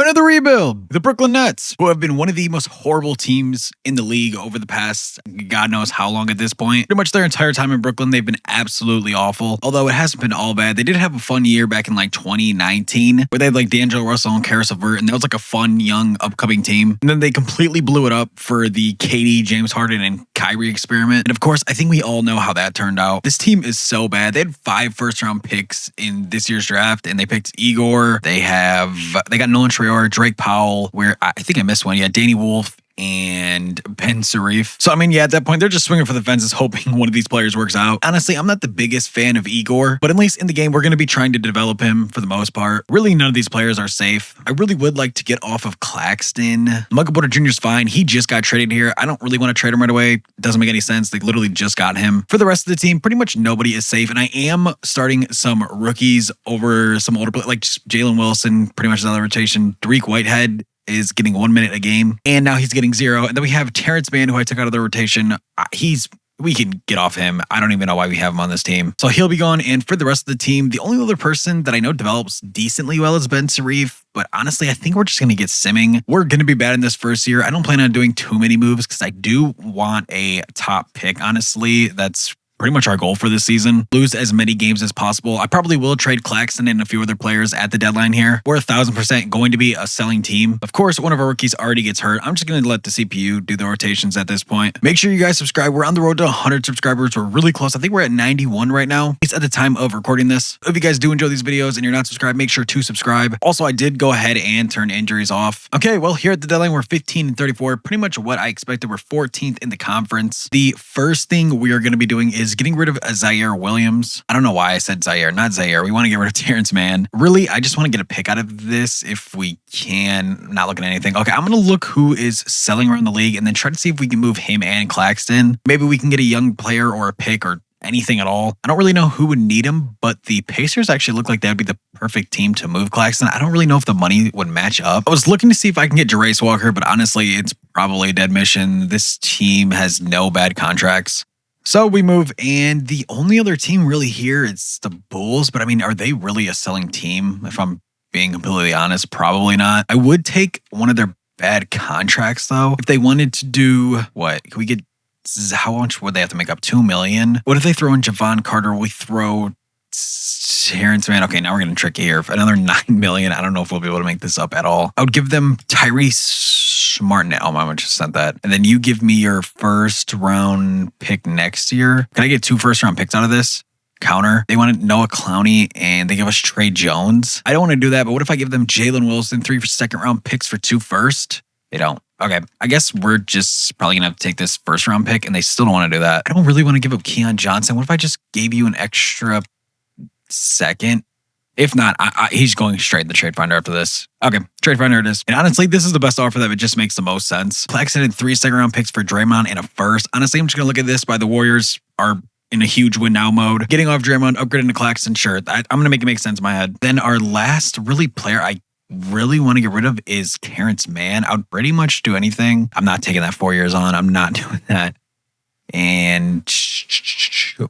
Another rebuild. The Brooklyn Nets, who have been one of the most horrible teams in the league over the past God knows how long at this point. Pretty much their entire time in Brooklyn, they've been absolutely awful. Although it hasn't been all bad. They did have a fun year back in like 2019 where they had like D'Angelo Russell and Karis LeVert, and that was like a fun, young, upcoming team. And then they completely blew it up for the KD, James Harden, and Kyrie experiment. And of course, I think we all know how that turned out. This team is so bad. They had 5 first-round picks in this year's draft, and they picked Igor. They got Nolan Traore, Drake Powell, where I think I missed one. Yeah, Danny Wolf and Ben Sarif. So, I mean, yeah, at that point, they're just swinging for the fences, hoping one of these players works out. Honestly, I'm not the biggest fan of Igor, but at least in the game, we're going to be trying to develop him for the most part. Really, none of these players are safe. I really would like to get off of Claxton. Michael Porter Jr. is fine. He just got traded here. I don't really want to trade him right away. Doesn't make any sense. They literally just got him. For the rest of the team, pretty much nobody is safe, and I am starting some rookies over some older players, like Jalen Wilson, pretty much another rotation. Dariq Whitehead is getting 1 minute a game, and now he's getting 0. And then we have Terrence Mann, who I took out of the rotation. We can get off him. I don't even know why we have him on this team. So he'll be gone. And for the rest of the team, the only other person that I know develops decently well is Ben Sarif. But honestly, I think we're just going to get simming. We're going to be bad in this first year. I don't plan on doing too many moves because I do want a top pick, honestly. That's pretty much our goal for this season. Lose as many games as possible. I probably will trade Claxton and a few other players at the deadline here. We're 1,000% going to be a selling team. Of course, one of our rookies already gets hurt. I'm just going to let the CPU do the rotations at this point. Make sure you guys subscribe. We're on the road to 100 subscribers. We're really close. I think we're at 91 right now. It's at the time of recording this. If you guys do enjoy these videos and you're not subscribed, make sure to subscribe. Also, I did go ahead and turn injuries off. Okay, well, here at the deadline, we're 15-34. Pretty much what I expected. We're 14th in the conference. The first thing we are going to be doing is getting rid of Zaire Williams. I don't know why I said Zaire, not Zaire. We want to get rid of Terrence Mann. Really, I just want to get a pick out of this if we can. Not looking at anything. Okay, I'm going to look who is selling around the league and then try to see if we can move him and Claxton. Maybe we can get a young player or a pick or anything at all. I don't really know who would need him, but the Pacers actually look like that would be the perfect team to move Claxton. I don't really know if the money would match up. I was looking to see if I can get Jarace Walker, but honestly, it's probably a dead mission. This team has no bad contracts. So we move, and the only other team really here is the Bulls. But I mean, are they really a selling team? If I'm being completely honest, probably not. I would take one of their bad contracts, though. If they wanted to do, what? Can we get, how much would they have to make up? $2 million? What if they throw in Javon Carter? We throw Terrence Mann. Okay, now we're getting tricky here. Another $9 million. I don't know if we'll be able to make this up at all. I would give them Tyrese Martin. Oh, I just sent that. And then you give me your first round pick next year. Can I get 2 first round picks out of this? Counter. They wanted Noah Clowney and they give us Trey Jones. I don't want to do that, but what if I give them Jalen Wilson, 3 second round picks for 2 first? They don't. Okay, I guess we're just probably going to have to take this first round pick, and they still don't want to do that. I don't really want to give up Keon Johnson. What if I just gave you an extra second? If not, he's going straight in the trade finder after this. Okay, trade finder it is. And honestly, this is the best offer that it just makes the most sense. Claxton had 3 second round picks for Draymond and a first. Honestly, I'm just going to look at this by the Warriors are in a huge win now mode. Getting off Draymond, upgrading to Claxton, sure. I'm going to make it make sense in my head. Then our last really player I really want to get rid of is Terrence Mann. I would pretty much do anything. I'm not taking that 4 years on. I'm not doing that. And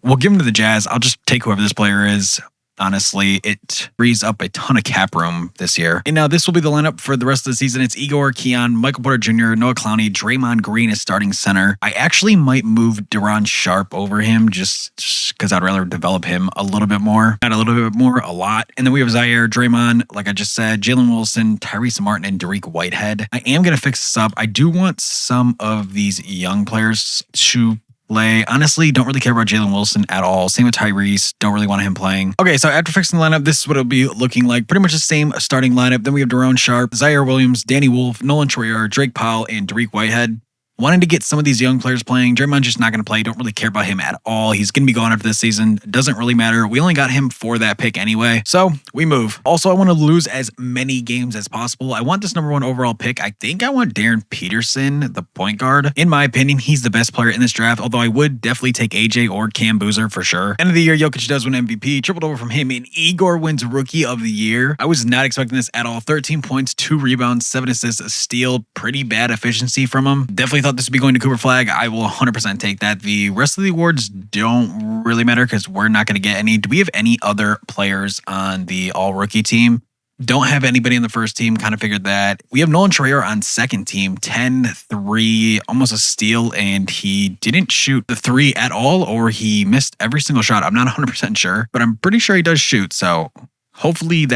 we'll give him to the Jazz. I'll just take whoever this player is. Honestly, it frees up a ton of cap room this year. And now this will be the lineup for the rest of the season. It's Igor, Keon, Michael Porter Jr., Noah Clowney, Draymond Green is starting center. I actually might move Deron Sharp over him just because I'd rather develop him a little bit more. Not a little bit more, a lot. And then we have Zaire, Draymond, like I just said, Jalen Wilson, Tyrese Martin, and Dariq Whitehead. I am going to fix this up. I do want some of these young players to play. Honestly, don't really care about Jalen Wilson at all. Same with Tyrese. Don't really want him playing. Okay, so after fixing the lineup, this is what it'll be looking like. Pretty much the same starting lineup. Then we have Deron Sharp, Zaire Williams, Danny Wolf, Nolan Traore, Drake Powell, and Dariq Whitehead. Wanting to get some of these young players playing. Draymond's just not going to play. Don't really care about him at all. He's going to be gone after this season. Doesn't really matter. We only got him for that pick anyway. So we move. Also, I want to lose as many games as possible. I want this #1 overall pick. I think I want Darren Peterson, the point guard. In my opinion, he's the best player in this draft, although I would definitely take AJ or Cam Boozer for sure. End of the year, Jokic does win MVP. Tripled over from him, and Igor wins Rookie of the Year. I was not expecting this at all. 13 points, 2 rebounds, 7 assists, a steal. Pretty bad efficiency from him. Definitely thought this would be going to Cooper Flag. I will 100% take that. The rest of the awards don't really matter because we're not going to get any. Do we have any other players on the all-rookie team? Don't have anybody in the first team. Kind of figured that. We have Nolan Traore on second team. 10-3, almost a steal, and he didn't shoot the three at all, or he missed every single shot. I'm not 100% sure, but I'm pretty sure he does shoot. So hopefully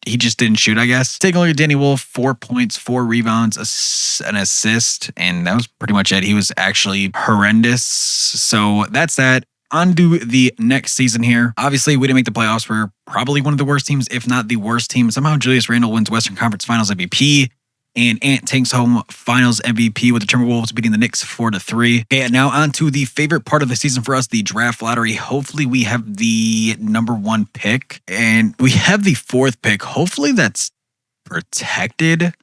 he just didn't shoot, I guess. Take a look at Danny Wolf. 4 points, 4 rebounds, an assist, and that was pretty much it. He was actually horrendous. So that's that. On to the next season here. Obviously, we didn't make the playoffs. We're probably one of the worst teams, if not the worst team. Somehow, Julius Randle wins Western Conference Finals MVP, and Ant takes home Finals MVP with the Timberwolves beating the Knicks 4-3. Okay, and now on to the favorite part of the season for us, the draft lottery. Hopefully, we have the number 1 pick, and we have the 4th pick. Hopefully, that's protected.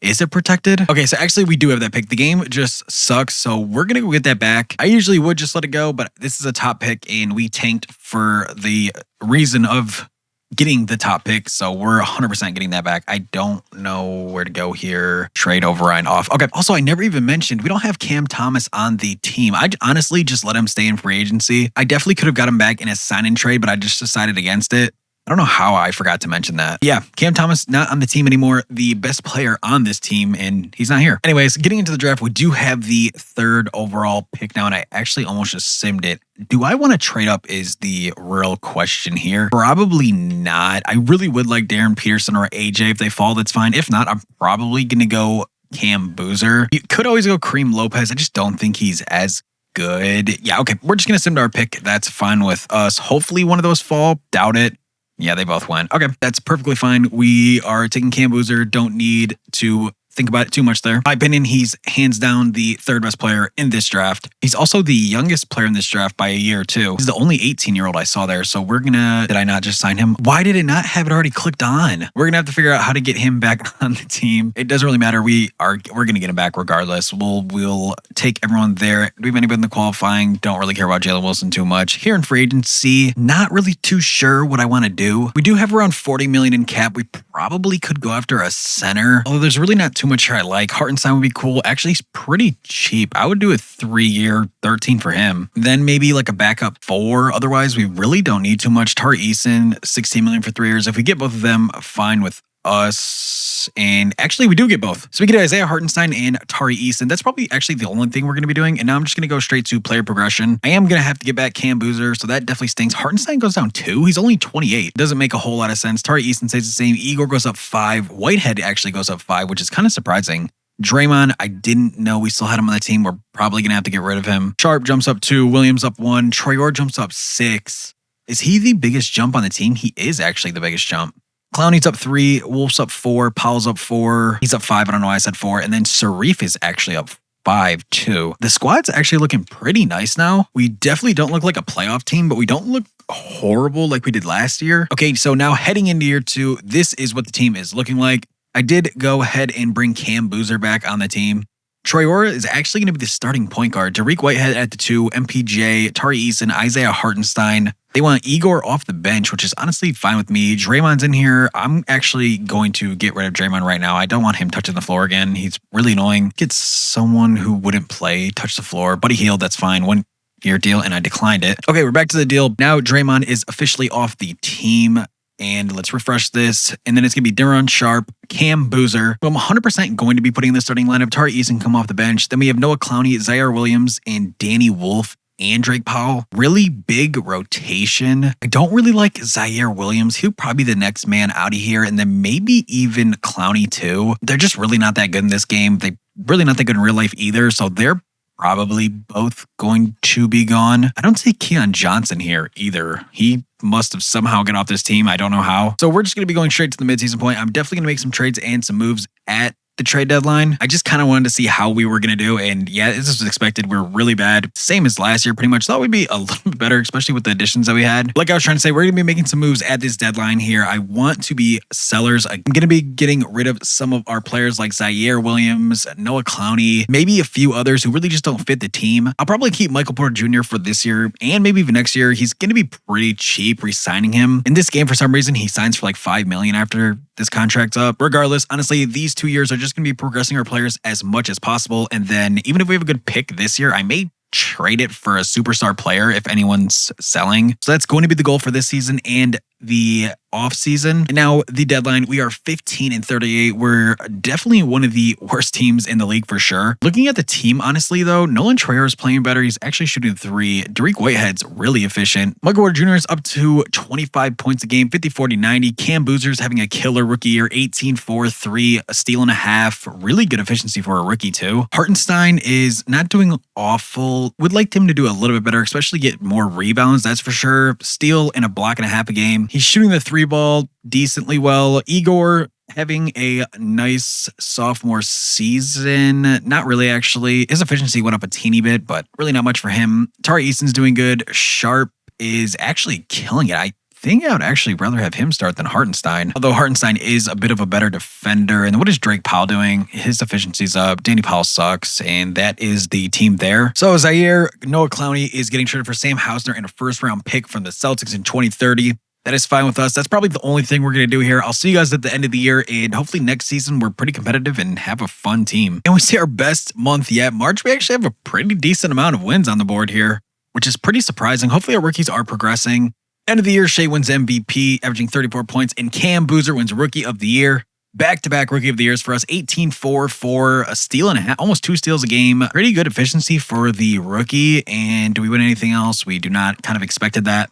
Is it protected? Okay, so actually we do have that pick. The game just sucks, so we're going to go get that back. I usually would just let it go, but this is a top pick, and we tanked for the reason of getting the top pick, so we're 100% getting that back. I don't know where to go here. Trade override off. Okay, also, I never even mentioned we don't have Cam Thomas on the team. I honestly just let him stay in free agency. I definitely could have got him back in a sign-in trade, but I just decided against it. I don't know how I forgot to mention that. Yeah, Cam Thomas not on the team anymore, the best player on this team, and he's not here. Anyways, getting into the draft, we do have the 3rd overall pick now, and I actually almost just simmed it. Do I want to trade up is the real question here. Probably not. I really would like Darren Peterson or AJ. If they fall, that's fine. If not, I'm probably going to go Cam Boozer. You could always go Kareem Lopez. I just don't think he's as good. Yeah, okay, we're just going to sim to our pick. That's fine with us. Hopefully one of those fall. Doubt it. Yeah, they both went. Okay, that's perfectly fine. We are taking Cam Boozer. Don't need to think about it too much there. In my opinion, he's hands down the 3rd best player in this draft. He's also the youngest player in this draft by a year too. He's the only 18-year-old I saw there. So we're gonna, did I not just sign him? Why did it not have it already clicked on? We're gonna have to figure out how to get him back on the team. It doesn't really matter. We're gonna get him back regardless. We'll take everyone there. Do we have anybody in the qualifying? Don't really care about Jalen Wilson too much. Here in free agency, not really too sure what I want to do. We do have around $40 million in cap. We probably could go after a center, although there's really not too much here I like. Hartenstein would be cool. Actually, he's pretty cheap. I would do a 3-year, 13 for him. Then maybe like a backup 4. Otherwise, we really don't need too much. Tari Eason, $16 million for 3 years. If we get both of them, fine with us. And actually, we do get both. So we get Isaiah Hartenstein and Tari Eason. That's probably actually the only thing we're going to be doing. And now I'm just going to go straight to player progression. I am going to have to get back Cam Boozer, so that definitely stinks. Hartenstein goes down 2. He's only 28. Doesn't make a whole lot of sense. Tari Eason stays the same. Igor goes up 5. Whitehead actually goes up 5, which is kind of surprising. Draymond, I didn't know we still had him on the team. We're probably going to have to get rid of him. Sharp jumps up 2. Williams up 1. Traore jumps up 6. Is he the biggest jump on the team? He is actually the biggest jump. Clowney's up 3, Wolf's up 4, Powell's up 4, he's up 5, I don't know why I said 4, and then Sharif is actually up 5 too. The squad's actually looking pretty nice now. We definitely don't look like a playoff team, but we don't look horrible like we did last year. Okay, so now heading into year 2, this is what the team is looking like. I did go ahead and bring Cam Boozer back on the team. Traore is actually going to be the starting point guard. Tariq Whitehead at the 2, MPJ, Tari Eason, Isaiah Hartenstein. They want Igor off the bench, which is honestly fine with me. Draymond's in here. I'm actually going to get rid of Draymond right now. I don't want him touching the floor again. He's really annoying. Get someone who wouldn't play, touch the floor. Buddy Hield, that's fine. 1-year deal, and I declined it. Okay, we're back to the deal. Now Draymond is officially off the team. And let's refresh this. And then it's going to be Deron Sharp, Cam Boozer, who I'm 100% going to be putting in the starting lineup. Tari Eason come off the bench. Then we have Noah Clowney, Zaire Williams, and Danny Wolf, and Drake Powell. Really big rotation. I don't really like Zaire Williams. He'll probably be the next man out of here. And then maybe even Clowney too. They're just really not that good in this game. They're really not that good in real life either. So they're probably both going to be gone. I don't see Keon Johnson here either. He must have somehow got off this team. I don't know how. So we're just going to be going straight to the midseason point. I'm definitely going to make some trades and some moves at the trade deadline. I just kind of wanted to see how we were going to do. And yeah, this was expected. We're really bad. Same as last year, pretty much. Thought we'd be a little bit better, especially with the additions that we had. Like I was trying to say, we're going to be making some moves at this deadline here. I want to be sellers. I'm going to be getting rid of some of our players like Zaire Williams, Noah Clowney, maybe a few others who really just don't fit the team. I'll probably keep Michael Porter Jr. for this year and maybe even next year. He's going to be pretty cheap re-signing him. In this game, for some reason, he signs for like $5 million after this contract's up. Regardless, honestly, these 2 years are just going to be progressing our players as much as possible. And then even if we have a good pick this year, I may trade it for a superstar player if anyone's selling. So that's going to be the goal for this season and the offseason. And now the deadline, we are 15-38. We're definitely one of the worst teams in the league for sure. Looking at the team, honestly, though, Nolan Traore is playing better. He's actually shooting 3. Dariq Whitehead's really efficient. Michael Porter Jr. is up to 25 points a game, 50-40-90. Cam Boozer's having a killer rookie year, 18-4-3, a steal and a half. Really good efficiency for a rookie, too. Hartenstein is not doing awful. Would like him to do a little bit better, especially get more rebounds, that's for sure. Steal and a block and a half a game. He's shooting the 3 ball decently well. Igor having a nice sophomore season. Not really, actually. His efficiency went up a teeny bit, but really not much for him. Tari Eason's doing good. Sharp is actually killing it. I think I would actually rather have him start than Hartenstein. Although Hartenstein is a bit of a better defender. And what is Drake Powell doing? His efficiency's up. Danny Powell sucks. And that is the team there. So Zaire Noah Clowney is getting traded for Sam Hausner and a first-round pick from the Celtics in 2030. That is fine with us. That's probably the only thing we're going to do here. I'll see you guys at the end of the year, and hopefully next season we're pretty competitive and have a fun team. And we see our best month yet. March, we actually have a pretty decent amount of wins on the board here, which is pretty surprising. Hopefully our rookies are progressing. End of the year, Shea wins MVP, averaging 34 points, and Cam Boozer wins Rookie of the Year. Back-to-back Rookie of the Years for us, 18-4, a steal and a half, almost 2 steals a game. Pretty good efficiency for the rookie. And do we win anything else? We do not. Kind of expected that.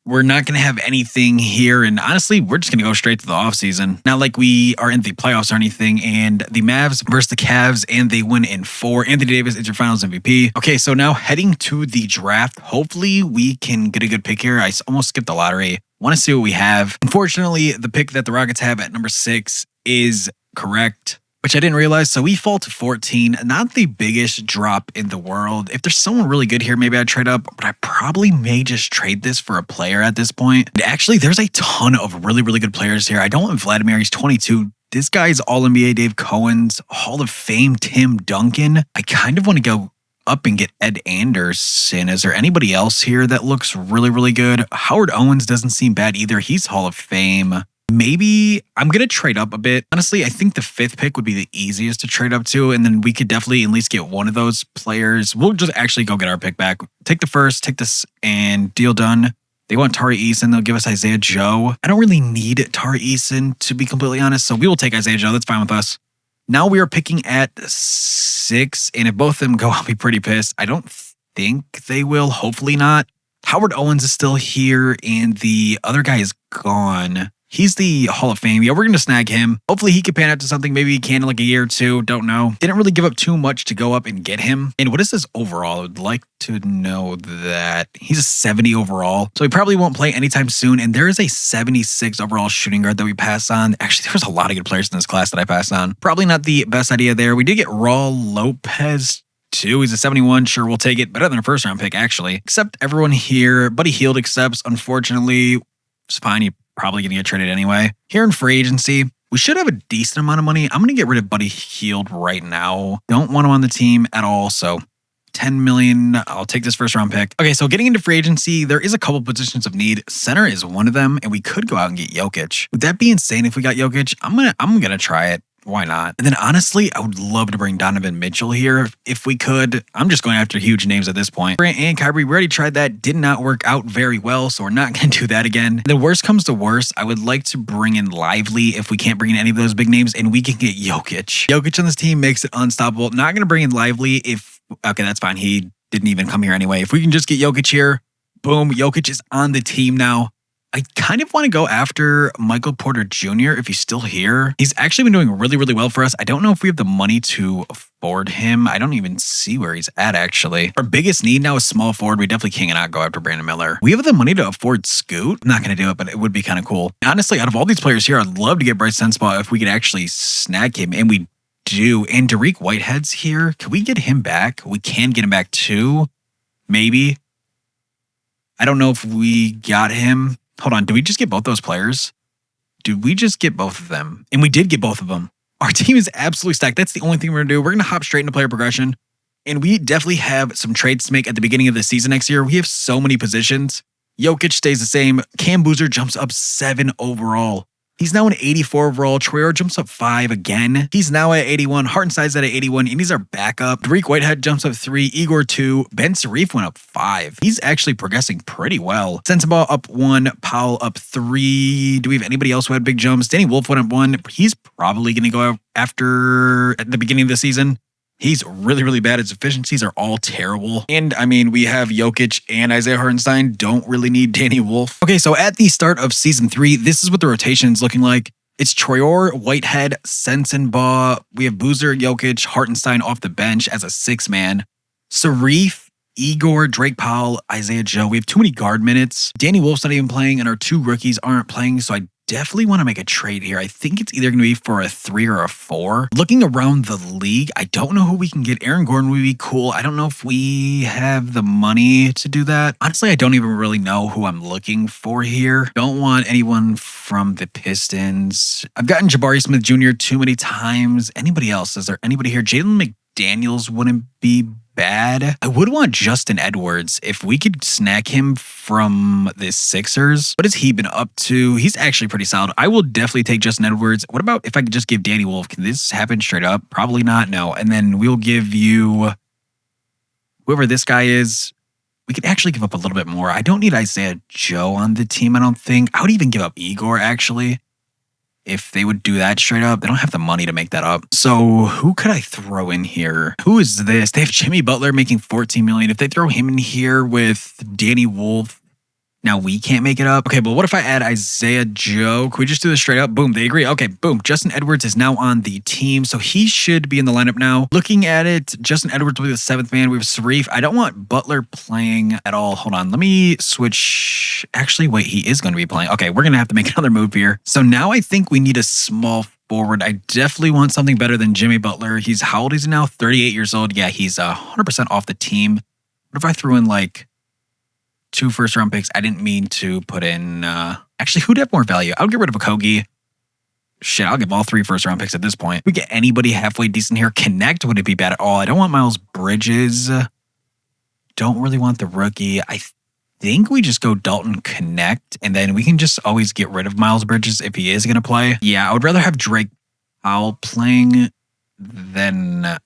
We're not going to have anything here, and honestly, we're just going to go straight to the offseason. Not like we are in the playoffs or anything, and the Mavs versus the Cavs, and they win in 4. Anthony Davis is your finals MVP. Okay, so now heading to the draft. Hopefully, we can get a good pick here. I almost skipped the lottery. Want to see what we have. Unfortunately, the pick that the Rockets have at number 6 is correct, which I didn't realize. So we fall to 14. Not the biggest drop in the world. If there's someone really good here, maybe I'd trade up, but I probably may just trade this for a player at this point. And actually, there's a ton of really, really good players here. I don't want Vladimir. He's 22. This guy's All-NBA Dave Cohen's Hall of Fame Tim Duncan. I kind of want to go up and get Ed Anderson. Is there anybody else here that looks really, really good? Howard Owens doesn't seem bad either. He's Hall of Fame. Maybe I'm going to trade up a bit. Honestly, I think the 5th pick would be the easiest to trade up to, and then we could definitely at least get one of those players. We'll just actually go get our pick back. Take the 1st, take this, and deal done. They want Tari Eason. They'll give us Isaiah Joe. I don't really need Tari Eason, to be completely honest, so we will take Isaiah Joe. That's fine with us. Now we are picking at 6, and if both of them go, I'll be pretty pissed. I don't think they will. Hopefully not. Howard Owens is still here, and the other guy is gone. He's the Hall of Fame. Yeah, we're going to snag him. Hopefully he can pan out to something. Maybe he can in like a year or 2. Don't know. Didn't really give up too much to go up and get him. And what is his overall? I would like to know that. He's a 70 overall. So he probably won't play anytime soon. And there is a 76 overall shooting guard that we passed on. Actually, there was a lot of good players in this class that I passed on. Probably not the best idea there. We did get Raul Lopez too. He's a 71. Sure, we'll take it. Better than a first round pick, actually. Except everyone here. Buddy Hield accepts. Unfortunately, it's fine. He probably going to get traded anyway. Here in free agency, we should have a decent amount of money. I'm going to get rid of Buddy Hield right now. Don't want him on the team at all. So 10 million. I'll take this first round pick. Okay, so getting into free agency, there is a couple positions of need. Center is one of them, and we could go out and get Jokic. Would that be insane if we got Jokic? I'm gonna try it. Why not? And then honestly, I would love to bring Donovan Mitchell here if we could. I'm just going after huge names at this point. Grant and Kyrie, we already tried that. Did not work out very well, so we're not going to do that again. And the worst comes to worst, I would like to bring in Lively if we can't bring in any of those big names, and we can get Jokic. Jokic on this team makes it unstoppable. Not going to bring in Lively if... Okay, that's fine. He didn't even come here anyway. If we can just get Jokic here, boom, Jokic is on the team now. I kind of want to go after Michael Porter Jr. if he's still here. He's actually been doing really, really well for us. I don't know if we have the money to afford him. I don't even see where he's at, actually. Our biggest need now is small forward. We definitely cannot go after Brandon Miller. We have the money to afford Scoot. I'm not going to do it, but it would be kind of cool. Honestly, out of all these players here, I'd love to get Bryce Sensabaugh if we could actually snag him, and we do. And Dariq Whitehead's here. Can we get him back? We can get him back too. Maybe. I don't know if we got him. Hold on, did we just get both those players? Did we just get both of them? And we did get both of them. Our team is absolutely stacked. That's the only thing we're going to do. We're going to hop straight into player progression. And we definitely have some trades to make at the beginning of the season next year. We have so many positions. Jokic stays the same. Cam Boozer jumps up 7 overall. He's now an 84 overall. Troyer jumps up 5 again. He's now at 81. Hartenstein's at 81, and he's our backup. Tariq Whitehead jumps up 3. Igor 2. Ben Sarif went up 5. He's actually progressing pretty well. Sensabaugh up 1. Powell up 3. Do we have anybody else who had big jumps? Danny Wolf went up 1. He's probably going to go out after at the beginning of the season. He's really, really bad. His efficiencies are all terrible. And I mean, we have Jokic and Isaiah Hartenstein. Don't really need Danny Wolf. Okay, so at the start of season 3, this is what the rotation is looking like. It's Troyer, Whitehead, Sensabaugh. We have Boozer, Jokic, Hartenstein off the bench as a 6-man. Sarif, Igor, Drake Powell, Isaiah Joe. We have too many guard minutes. Danny Wolf's not even playing, and our 2 rookies aren't playing, so I definitely want to make a trade here. I think it's either going to be for a 3 or a 4. Looking around the league, I don't know who we can get. Aaron Gordon would be cool. I don't know if we have the money to do that. Honestly, I don't even really know who I'm looking for here. Don't want anyone from the Pistons. I've gotten Jabari Smith Jr. too many times. Anybody else? Is there anybody here? Jalen McDaniels wouldn't be bad. I would want Justin Edwards if we could snag him from the Sixers. What has he been up to? He's actually pretty solid. I will definitely take Justin Edwards. What about if I could just give Danny Wolf? Can this happen straight up? Probably not. No. And then we'll give you whoever this guy is. We could actually give up a little bit more. I don't need Isaiah Joe on the team, I don't think. I would even give up Igor, actually. If they would do that straight up, they don't have the money to make that up. So who could I throw in here? Who is this? They have Jimmy Butler making $14 million. If they throw him in here with Danny Wolf, now we can't make it up. Okay, but what if I add Isaiah Joe? Can we just do this straight up? Boom, they agree. Okay, boom. Justin Edwards is now on the team, so he should be in the lineup now. Looking at it, Justin Edwards will be the 7th man. We have Sarif. I don't want Butler playing at all. Hold on, let me switch. Actually, wait, he is going to be playing. Okay, we're going to have to make another move here. So now I think we need a small forward. I definitely want something better than Jimmy Butler. How old is he now? 38 years old. Yeah, he's 100% off the team. What if I threw in like 2 first-round picks? I didn't mean to put in... actually, who'd have more value? I'll get rid of Okogie. Shit, I'll give all 3 first-round picks at this point. If we get anybody halfway decent here, Connect wouldn't be bad at all. I don't want Miles Bridges. Don't really want the rookie. I think we just go Dalton Connect, and then we can just always get rid of Miles Bridges if he is going to play. Yeah, I would rather have Drake Powell playing than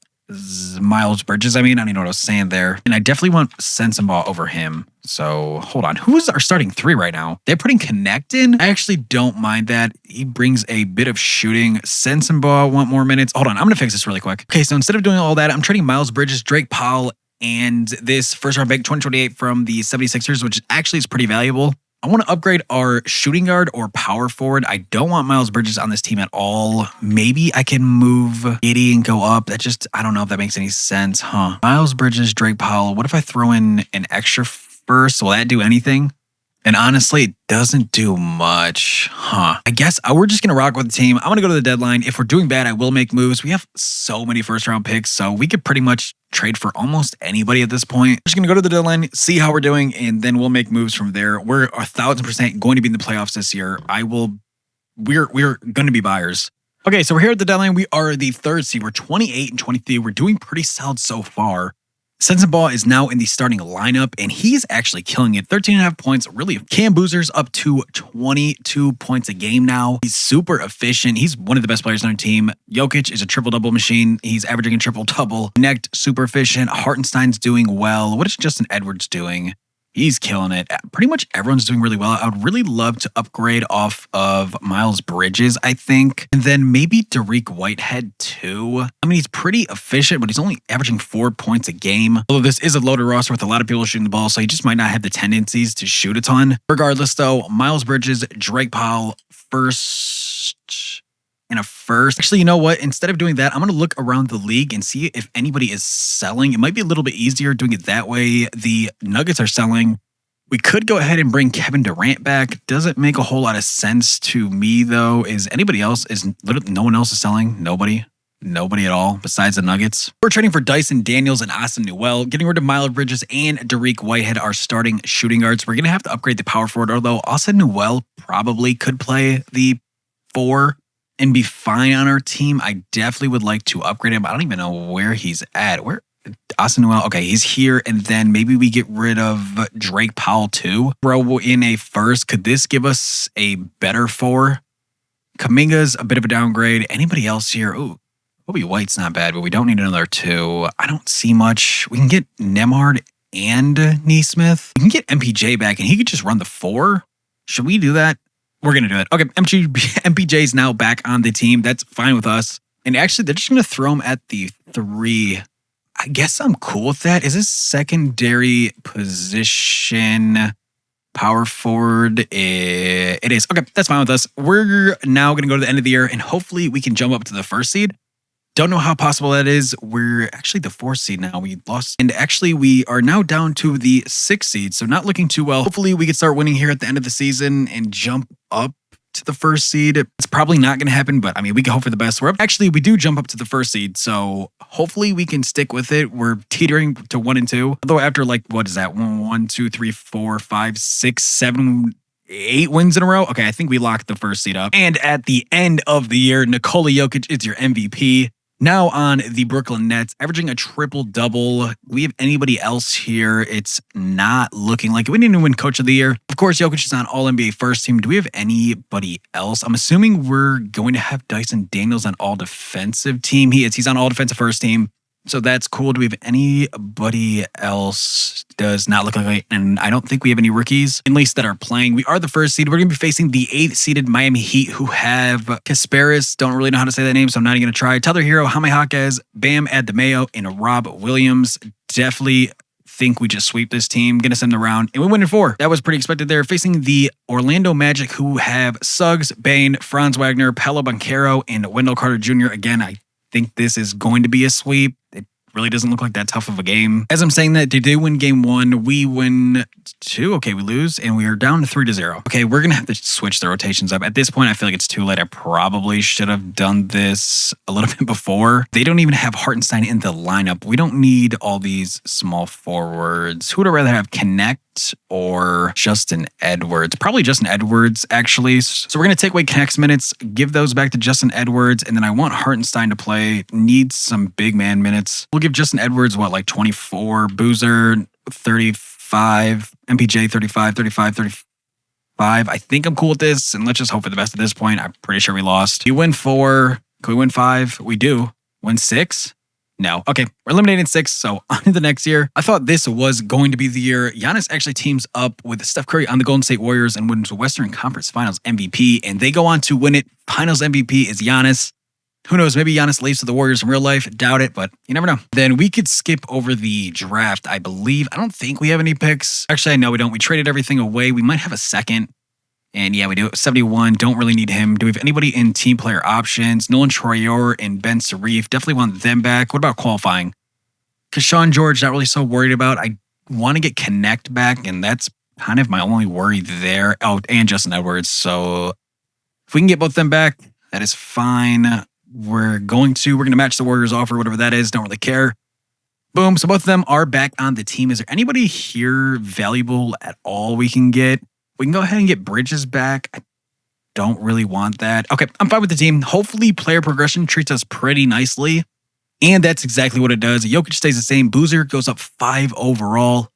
Miles Bridges. I don't even know what I was saying there. And I definitely want Sensabaugh over him. So hold on. Who is our starting 3 right now? They're putting Connect in. I actually don't mind that. He brings a bit of shooting. Sensabaugh want more minutes. Hold on. I'm going to fix this really quick. Okay, so instead of doing all that, I'm trading Miles Bridges, Drake Powell, and this first round pick 2028 from the 76ers, which actually is pretty valuable. I want to upgrade our shooting guard or power forward. I don't want Miles Bridges on this team at all. Maybe I can move 80 and go up. I don't know if that makes any sense, huh? Miles Bridges, Drake Powell. What if I throw in an extra first? Will that do anything? And honestly, it doesn't do much, huh? I guess we're just going to rock with the team. I'm going to go to the deadline. If we're doing bad, I will make moves. We have so many first-round picks, so we could pretty much trade for almost anybody at this point. We're just going to go to the deadline, see how we're doing, and then we'll make moves from there. We're 1,000% going to be in the playoffs this year. We're going to be buyers. Okay, so we're here at the deadline. We are the 3rd seed. We're 28 and 23. We're doing pretty solid so far. Sensabaugh is now in the starting lineup, and he's actually killing it. 13.5 points. Really, Cam Boozer's up to 22 points a game now. He's super efficient. He's one of the best players on our team. Jokic is a triple-double machine. He's averaging a triple-double. Connect, super efficient. Hartenstein's doing well. What is Justin Edwards doing? He's killing it. Pretty much everyone's doing really well. I would really love to upgrade off of Miles Bridges, I think. And then maybe Tariq Whitehead too. He's pretty efficient, but he's only averaging 4 points a game. Although this is a loaded roster with a lot of people shooting the ball, so he just might not have the tendencies to shoot a ton. Regardless though, Miles Bridges, Drake Powell, first... and a first. Actually, you know what? Instead of doing that, I'm going to look around the league and see if anybody is selling. It might be a little bit easier doing it that way. The Nuggets are selling. We could go ahead and bring Kevin Durant back. Doesn't make a whole lot of sense to me, though. Is anybody else? No one else is selling? Nobody at all besides the Nuggets. We're trading for Dyson Daniels and Austin Newell. Getting rid of Miles Bridges and Tariq Whitehead, our starting shooting guards. We're going to have to upgrade the power forward, although Austin Newell probably could play the 4 and be fine on our team. I definitely would like to upgrade him. I don't even know where he's at. Where? Austin Newell. Okay, he's here. And then maybe we get rid of Drake Powell too. Throw in a first. Could this give us a better 4? Kaminga's a bit of a downgrade. Anybody else here? Ooh, Kobe White's not bad, but we don't need another 2. I don't see much. We can get Nemhard and Neesmith. We can get MPJ back, and he could just run the 4. Should we do that? We're going to do it. Okay, MPJ's now back on the team. That's fine with us. And actually, they're just going to throw him at the 3. I guess I'm cool with that. Is this secondary position power forward? It is. Okay, that's fine with us. We're now going to go to the end of the year, and hopefully we can jump up to the 1st seed. Don't know how possible that is. We're actually the 4th seed now. We lost. And actually, we are now down to the 6th seed, so not looking too well. Hopefully, we can start winning here at the end of the season and jump up to the 1st seed. It's probably not going to happen, but I mean, we can hope for the best. We do jump up to the 1st seed, so hopefully we can stick with it. We're teetering to 1 and 2. Although after what is that? 1, 2, 3, 4, 5, 6, 7, 8 wins in a row. Okay, I think we locked the 1st seed up. And at the end of the year, Nikola Jokic is your MVP. Now on the Brooklyn Nets, averaging a triple-double. Do we have anybody else here? It's not looking like it. We didn't win Coach of the Year. Of course, Jokic is on All-NBA First Team. Do we have anybody else? I'm assuming we're going to have Dyson Daniels on All-Defensive Team. He's on All-Defensive First Team. So that's cool. Do we have anybody else? Does not look like it. And I don't think we have any rookies, at least that are playing. We are the 1st seed. We're going to be facing the 8th seeded Miami Heat, who have Kasparis. Don't really know how to say that name, so I'm not even going to try. Tyler Hero, Jaime Jaquez, Bam Adebayo, and Rob Williams. Definitely think we just sweep this team, get us in the round, and we win in 4. That was pretty expected there. Facing the Orlando Magic, who have Suggs, Bane, Franz Wagner, Paolo Banchero, and Wendell Carter Jr. Again, I think this is going to be a sweep. It really doesn't look like that tough of a game. As I'm saying that, they did win game 1. We win 2. Okay, we lose, and we are down to 3-0. Okay, we're going to have to switch the rotations up. At this point, I feel like it's too late. I probably should have done this a little bit before. They don't even have Hartenstein in the lineup. We don't need all these small forwards. Who would I rather have, Connect or Justin Edwards? Probably Justin Edwards, actually. So we're going to take away Connect's minutes, give those back to Justin Edwards, and then I want Hartenstein to play. Needs some big man minutes. We'll give Justin Edwards, 24, Boozer, 35, MPJ, 35, 35, 35. I think I'm cool with this, and let's just hope for the best at this point. I'm pretty sure we lost. You win 4. Can we win 5? We do. Win 6? No. Okay, we're eliminating 6, so on to the next year. I thought this was going to be the year. Giannis actually teams up with Steph Curry on the Golden State Warriors and wins the Western Conference Finals MVP, and they go on to win it. Finals MVP is Giannis. Who knows, maybe Giannis leaves to the Warriors in real life. Doubt it, but you never know. Then we could skip over the draft, I believe. I don't think we have any picks. Actually, I know we don't. We traded everything away. We might have a second. And yeah, we do. 71, don't really need him. Do we have anybody in team player options? Nolan Troyer and Ben Sarif. Definitely want them back. What about qualifying? Keshawn George, not really so worried about. I want to get Connect back, and that's kind of my only worry there. Oh, and Justin Edwards. So if we can get both them back, that is fine. We're going to match the Warriors offer, whatever that is. Don't really care. Boom. So both of them are back on the team. Is there anybody here valuable at all we can get? We can go ahead and get Bridges back. I don't really want that. Okay, I'm fine with the team. Hopefully, player progression treats us pretty nicely. And that's exactly what it does. Jokic stays the same. Boozer goes up 5 overall.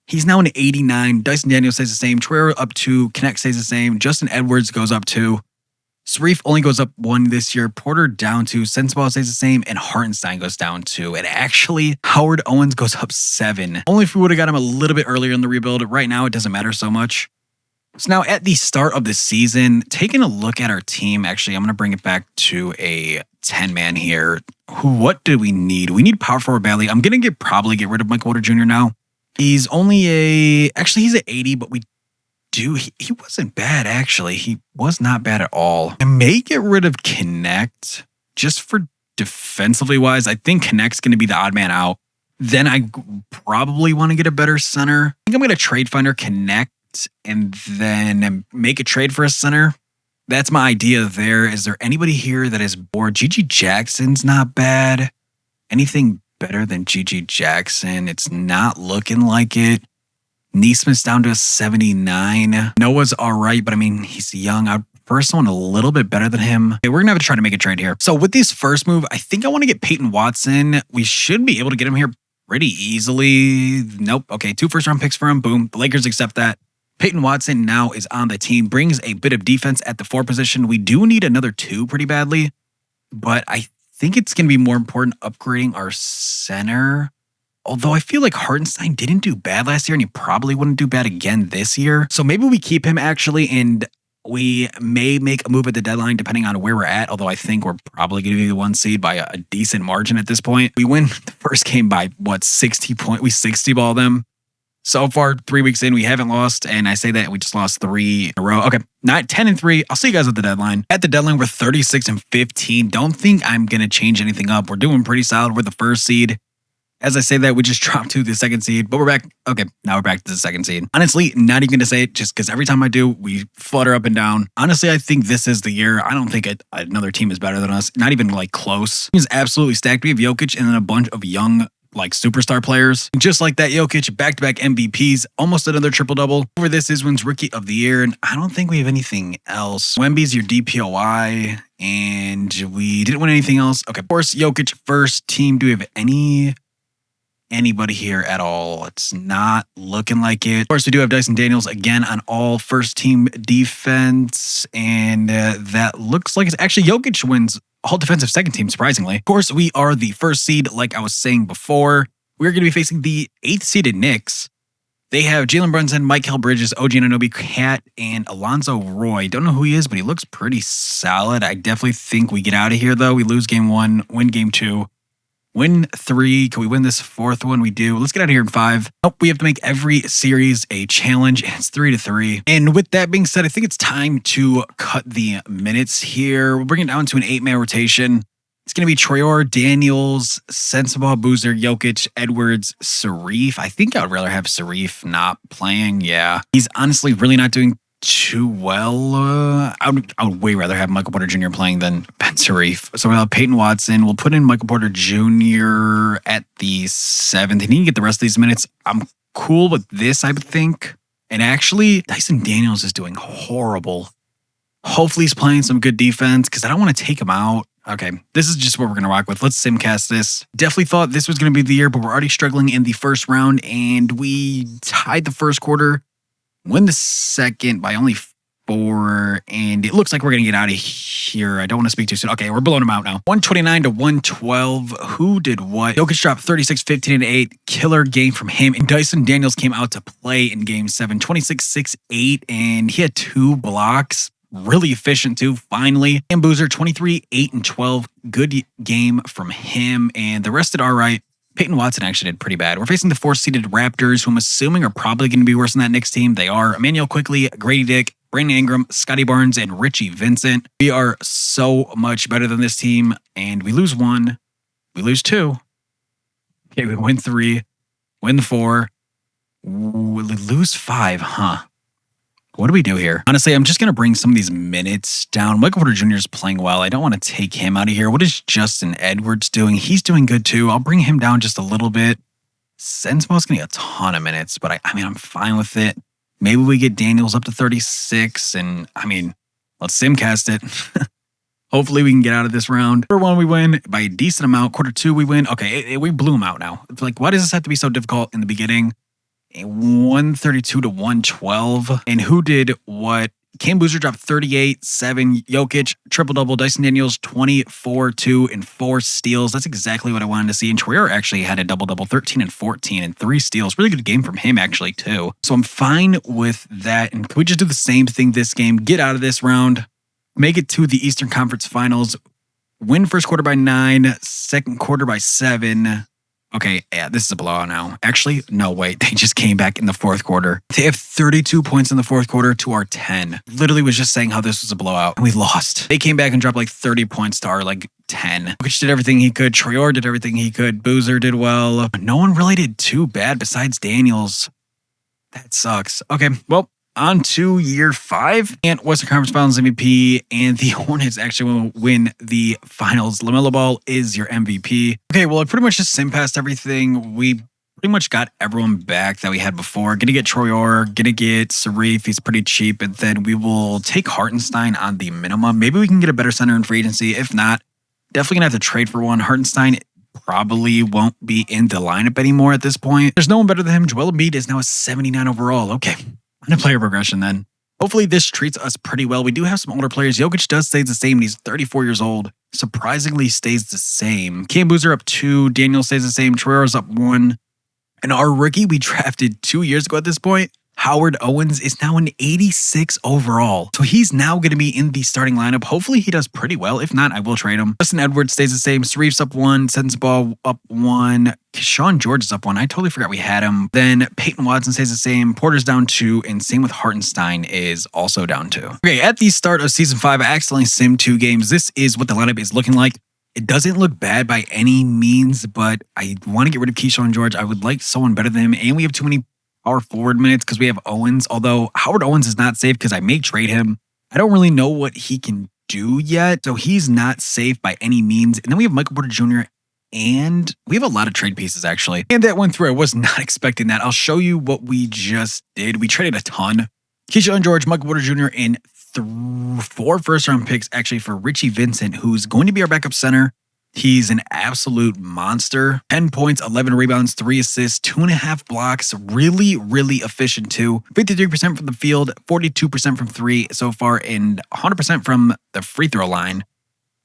He's now an 89. Dyson Daniels stays the same. Troyer up 2. Connect stays the same. Justin Edwards goes up 2. Sarif only goes up 1 this year. Porter down 2. Sensabaugh stays the same. And Hartenstein goes down 2. And actually, Howard Owens goes up 7. Only if we would have got him a little bit earlier in the rebuild. Right now, it doesn't matter so much. So now at the start of the season, taking a look at our team, actually, I'm going to bring it back to a 10-man here. What do we need? We need power forward badly. I'm going to probably get rid of Michael Porter Jr. now. He's only he's at 80, but he wasn't bad, actually. He was not bad at all. I may get rid of Connect just for defensively wise. I think Connect's going to be the odd man out. Then I probably want to get a better center. I think I'm going to trade finder Connect and then make a trade for a center. That's my idea there. Is there anybody here that is bored? Gigi Jackson's not bad. Anything better than Gigi Jackson? It's not looking like it. Neesmith's down to a 79. Noah's all right, but I mean, he's young. I'd prefer someone a little bit better than him. Okay, we're going to have to try to make a trade here. So with this first move, I think I want to get Peyton Watson. We should be able to get him here pretty easily. Nope. Okay, 2 first-round picks for him. Boom. The Lakers accept that. Peyton Watson now is on the team, brings a bit of defense at the 4 position. We do need another 2 pretty badly, but I think it's going to be more important upgrading our center. Although I feel like Hartenstein didn't do bad last year, and he probably wouldn't do bad again this year. So maybe we keep him actually, and we may make a move at the deadline depending on where we're at. Although I think we're probably going to be the 1 seed by a decent margin at this point. We win the first game by 60 points. We 60 ball them. So far, 3 weeks in, we haven't lost, and I say that we just lost 3 in a row. Okay, not 10-3. I'll see you guys at the deadline. At the deadline, we're 36-15. Don't think I'm gonna change anything up. We're doing pretty solid. We're the 1st seed. As I say that, we just dropped to the 2nd seed, but we're back. Okay, now we're back to the 2nd seed. Honestly, not even going to say it just because every time I do, we flutter up and down. Honestly, I think this is the year. I don't think another team is better than us. Not even like close. He's absolutely stacked. We have Jokic and then a bunch of young like superstar players. Just like that, Jokic, back-to-back MVPs, almost another triple-double. Over this is wins Rookie of the Year, and I don't think we have anything else. Wemby's your DPOI, and we didn't win anything else. Okay, of course, Jokic first team. Do we have anybody here at all? It's not looking like it. Of course, we do have Dyson Daniels again on all 1st team defense, and that looks like it's actually Jokic wins all defensive 2nd team, surprisingly. Of course, we are the 1st seed, like I was saying before. We're going to be facing the 8th seeded Knicks. They have Jalen Brunson, Mikal Bridges, OG Anunoby, Cat, and Alonzo Roy. Don't know who he is, but he looks pretty solid. I definitely think we get out of here, though. We lose game 1, win game 2. Win 3. Can we win this 4th one? We do. Let's get out of here in 5. Nope, we have to make every series a challenge. It's 3-3. And with that being said, I think it's time to cut the minutes here. We'll bring it down to an 8-man rotation. It's going to be Traore, Daniels, Sensabaugh, Boozer, Jokic, Edwards, Sarife. I think I would rather have Sarife not playing. Yeah. He's honestly really not doing too well. I would way rather have Michael Porter Jr. playing than Ben Sarife. So we'll have Peyton Watson. We'll put in Michael Porter Jr. at the 7th. And he can get the rest of these minutes. I'm cool with this, I would think. And actually, Dyson Daniels is doing horrible. Hopefully he's playing some good defense because I don't want to take him out. Okay, this is just what we're going to rock with. Let's simcast this. Definitely thought this was going to be the year, but we're already struggling in the 1st round, and we tied the 1st quarter. Win the 2nd by only 4, and it looks like we're going to get out of here. I don't want to speak too soon. Okay, we're blowing them out now. 129-112. Who did what? Jokic dropped 36, 15, and 8. Killer game from him, and Dyson Daniels came out to play in game 7. 26, 6, 8, and he had 2 blocks. Really efficient too, finally. And Boozer, 23, 8, and 12. Good game from him, and the rest did all right. Peyton Watson actually did pretty bad. We're facing the 4th-seeded Raptors, who I'm assuming are probably going to be worse than that Knicks team. They are Emmanuel Quickley, Grady Dick, Brandon Ingram, Scotty Barnes, and Richie Vincent. We are so much better than this team, and we lose 1. We lose 2. Okay, we win 3. Win 4. We lose 5, huh? What do we do here? Honestly, I'm just going to bring some of these minutes down. Michael Porter Jr. is playing well. I don't want to take him out of here. What is Justin Edwards doing? He's doing good too. I'll bring him down just a little bit. Sensabaugh's going to get a ton of minutes, but I mean, I'm fine with it. Maybe we get Daniels up to 36, and I mean, let's simcast it. Hopefully we can get out of this round. Quarter 1, we win by a decent amount. Quarter 2, we win. Okay, we blew him out now. It's like, why does this have to be so difficult in the beginning? 132-112. And who did what? Cam Boozer dropped 38, 7. Jokic, triple-double. Dyson Daniels, 24, 2, and 4 steals. That's exactly what I wanted to see. And Traore actually had a double-double, 13 and 14, and 3 steals. Really good game from him, actually, too. So I'm fine with that. And can we just do the same thing this game? Get out of this round. Make it to the Eastern Conference Finals. Win 1st quarter by 9, 2nd quarter by 7. Okay, yeah, this is a blowout now. Actually, no, wait. They just came back in the 4th quarter. They have 32 points in the 4th quarter to our 10. Literally was just saying how this was a blowout, and we lost. They came back and dropped like 30 points to our like 10. Which did everything he could. Traore did everything he could. Boozer did well. But no one really did too bad besides Daniels. That sucks. Okay, well, on to year 5. And Western Conference Finals MVP, and the Hornets actually will win the finals. LaMelo Ball is your MVP. Okay, well, I pretty much just sim-passed everything. We pretty much got everyone back that we had before. Gonna get Traore, gonna get Sarife. He's pretty cheap. And then we will take Hartenstein on the minimum. Maybe we can get a better center in free agency. If not, definitely gonna have to trade for one. Hartenstein probably won't be in the lineup anymore at this point. There's no one better than him. Joel Embiid is now a 79 overall. Okay. On a player progression then. Hopefully this treats us pretty well. We do have some older players. Jokic does stay the same, and he's 34 years old. Surprisingly stays the same. Cam Boozer up 2. Daniel stays the same. Troyer's up 1. And our rookie we drafted 2 years ago at this point, Howard Owens, is now an 86 overall. So he's now going to be in the starting lineup. Hopefully he does pretty well. If not, I will trade him. Justin Edwards stays the same. Sarief's up 1. Sensabaugh up 1. Sean George is up 1. I totally forgot we had him. Then Peyton Watson stays the same. Porter's down 2. And same with Hartenstein is also down 2. Okay, at the start of Season 5, I accidentally simmed 2 games. This is what the lineup is looking like. It doesn't look bad by any means, but I want to get rid of Keyshawn George. I would like someone better than him. And we have too many power forward minutes because we have Owens. Although Howard Owens is not safe because I may trade him. I don't really know what he can do yet. So he's not safe by any means. And then we have Michael Porter Jr. And we have a lot of trade piees actually. And that went through. I was not expecting that. I'll show you what we just did. We traded a ton. Keyshawn George, Michael Porter Jr. and 4 first-round picks actually for Richie Vincent, who's going to be our backup center. He's an absolute monster. 10 points, 11 rebounds, 3 assists, 2.5 blocks. Really, really efficient too. 53% from the field, 42% from 3 so far, and 100% from the free throw line.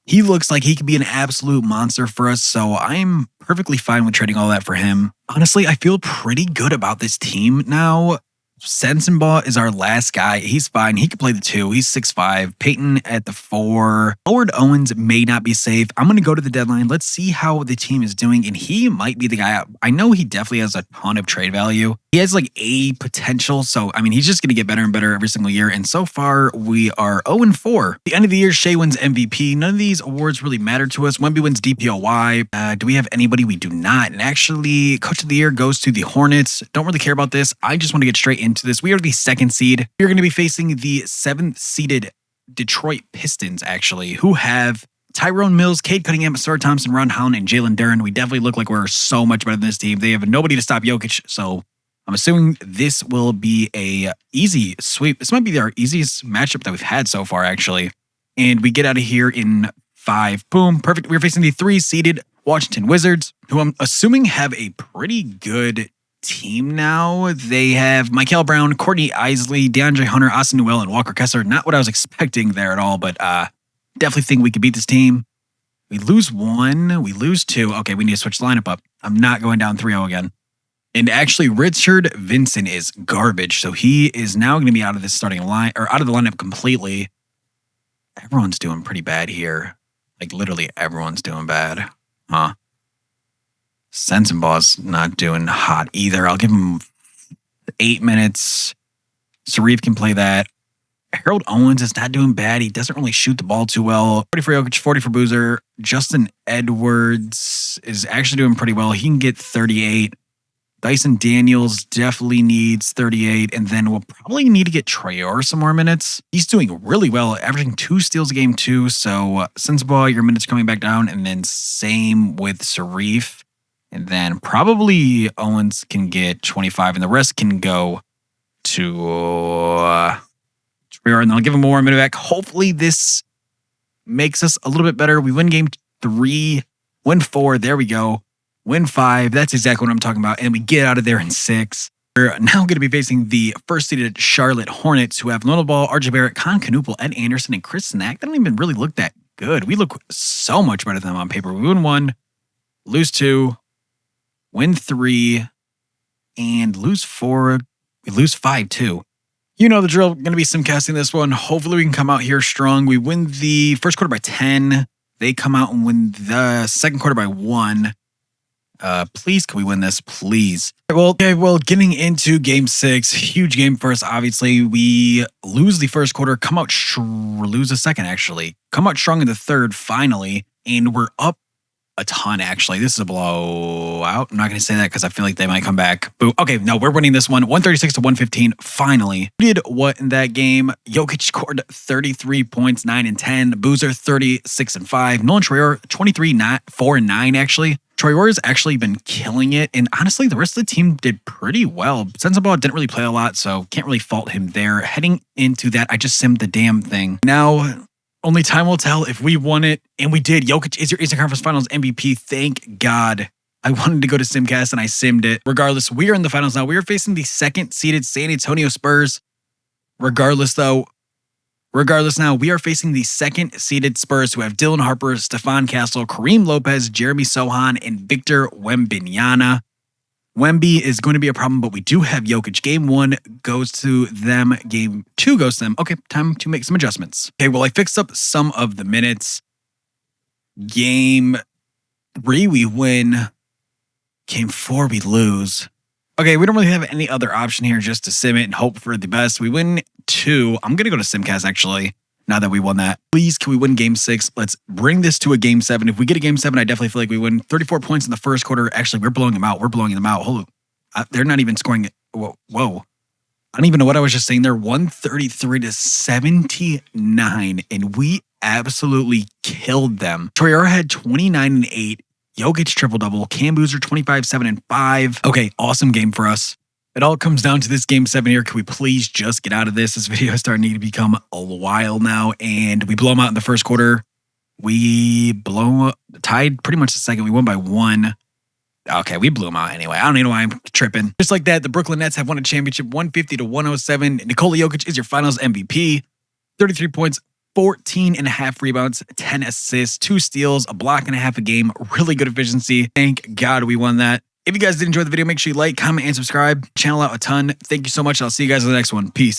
He looks like he could be an absolute monster for us, so I'm perfectly fine with trading all that for him. Honestly, I feel pretty good about this team now. Sensabaugh is our last guy. He's fine. He can play the 2. He's 6'5". Peyton at the 4. Howard Owens may not be safe. I'm going to go to the deadline. Let's see how the team is doing. And he might be the guy. I know he definitely has a ton of trade value. He has like A potential. So, I mean, he's just going to get better and better every single year. And so far, we are 0-4. The end of the year, Shea wins MVP. None of these awards really matter to us. Wemby wins DPOY. Do we have anybody? We do not. And actually, Coach of the Year goes to the Hornets. Don't really care about this. I just want to get straight into this. We are the 2nd seed. We're going to be facing the 7th seeded Detroit Pistons, actually, who have Tyrone Mills, Cade Cunningham, Sar Thompson, Ron Holland, and Jalen Duren. We definitely look like we're so much better than this team. They have nobody to stop Jokic, so I'm assuming this will be a easy sweep. This might be our easiest matchup that we've had so far, actually. And we get out of here in 5. Boom, perfect. We're facing the 3-seeded Washington Wizards, who I'm assuming have a pretty good team now. They have Michael Brown, Courtney Isley, DeAndre Hunter, Austin Newell, and Walker Kessler. Not what I was expecting there at all, but definitely think we could beat this team. We lose 1, we lose 2. Okay, we need to switch the lineup up. I'm not going down 3-0 again. And actually, Richard Vincent is garbage, so he is now going to be out of this starting line or out of the lineup completely. Everyone's doing pretty bad here. Like literally, everyone's doing bad, huh? Sensabaugh's not doing hot either. I'll give him 8 minutes. Sarief can play that. Harold Owens is not doing bad. He doesn't really shoot the ball too well. 40 for Jokic, 40 for Boozer. Justin Edwards is actually doing pretty well. He can get 38. Dyson Daniels definitely needs 38. And then we'll probably need to get Traore some more minutes. He's doing really well, averaging 2 steals a game too. So Sensabaugh, your minutes coming back down. And then same with Sarief. And then probably Owens can get 25 and the rest can go to Traore. And I'll give him more minute back. Hopefully this makes us a little bit better. We win game 3, win 4. There we go. Win 5. That's exactly what I'm talking about. And we get out of there in 6. We're now going to be facing the 1st-seeded Charlotte Hornets, who have Lonzo Ball, RJ Barrett, Con Knuppel, Ed Anderson, and Chris Snack. They don't even really look that good. We look so much better than them on paper. We win 1, lose 2. Win 3, and lose 4. We lose 5 too. You know the drill. Going to be simcasting this one. Hopefully we can come out here strong. We win the first quarter by 10. They come out and win the second quarter by 1. Please, can we win this? Please. Well, getting into game 6. Huge game for us, obviously. We lose the first quarter. Come out lose the second, actually. Come out strong in the third, finally. And we're up a ton, actually. This is a blowout. I'm not going to say that because I feel like they might come back. Boo. Okay, no, we're winning this one. 136-115, finally. We did what in that game? Jokic scored 33 points, 9 and 10. Boozer, 36 and 5. Nolan Traore, 23, 4 and 9, actually. Traore's actually been killing it. And honestly, the rest of the team did pretty well. Sensabaugh didn't really play a lot, so can't really fault him there. Heading into that, I just simmed the damn thing. Now, only time will tell if we won it, and we did. Jokic is your Eastern Conference Finals MVP. Thank God I wanted to go to Simcast and I simmed it. Regardless, we are in the finals now. We are facing the second-seeded San Antonio Spurs. Regardless now, we are facing the second-seeded Spurs who have Dylan Harper, Stephon Castle, Kareem Lopez, Jeremy Sohan, and Victor Wembanyama. Wemby is going to be a problem, but we do have Jokic. Game 1 goes to them. Game 2 goes to them. Okay, time to make some adjustments. Okay, well, I fixed up some of the minutes. Game 3, we win. Game 4, we lose. Okay, we don't really have any other option here just to sim it and hope for the best. We win 2. I'm going to go to Simcast, actually, now that we won that. Please, can we win Game 6? Let's bring this to a Game 7. If we get a Game 7, I definitely feel like we win. 34 points in the first quarter. Actually, we're blowing them out. Hold on. They're not even scoring. Whoa. I don't even know what I was just saying there. 133-79, and we absolutely killed them. Troyer had 29 and 8. Jokic triple-double. Cam Boozer 25, 7, and 5. Okay, awesome game for us. It all comes down to this Game 7 here. Can we please just get out of this? This video is starting to become a while now, and we blow them out in the first quarter. We tied pretty much the second. We won by 1. Okay, we blew them out anyway. I don't even know why I'm tripping. Just like that, the Brooklyn Nets have won a championship 150-107. Nikola Jokic is your finals MVP. 33 points. 14 and a half rebounds, 10 assists, 2 steals, a block and a half a game. Really good efficiency. Thank God we won that. If you guys did enjoy the video, make sure you like, comment, and subscribe. Channel out a ton. Thank you so much. I'll see you guys in the next one. Peace.